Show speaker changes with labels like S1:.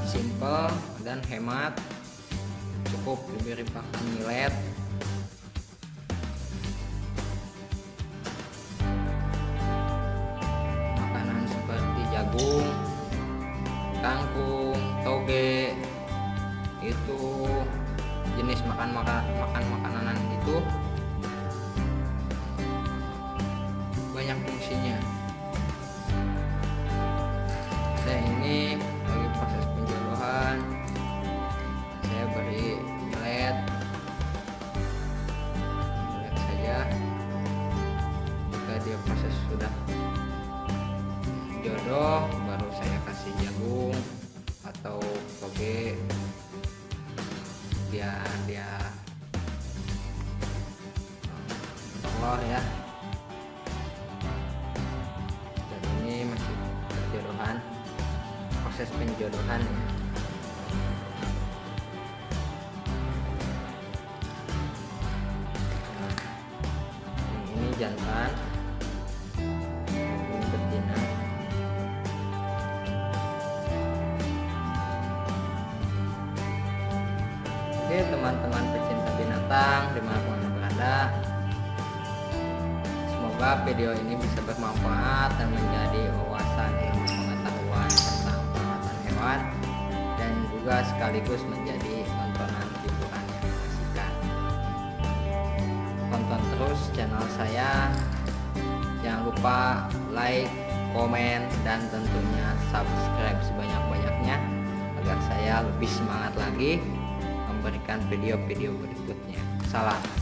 S1: simple dan hemat, cukup diberi pakan millet. Makanan seperti jagung, kangkung, toge, itu jenis makanan itu banyak fungsinya. Saya ini lagi proses penjodohan, saya beri millet saja. Jika dia proses sudah jodoh, baru saya kasih jagung atau toge biar dia telur ya. Dan ini masih penjodohan, proses penjodohan ya. Nah, ini jantan, ini betina. Oke teman-teman pecinta binatang dimanapun Anda berada, semoga video ini bisa bermanfaat dan menjadi wawasan ilmu pengetahuan tentang perawatan hewan, dan juga sekaligus menjadi tontonan hiburan yang mengasihkan. Tonton terus channel saya, jangan lupa like, komen, dan tentunya subscribe sebanyak-banyaknya agar saya lebih semangat lagi memberikan video-video berikutnya. Salam.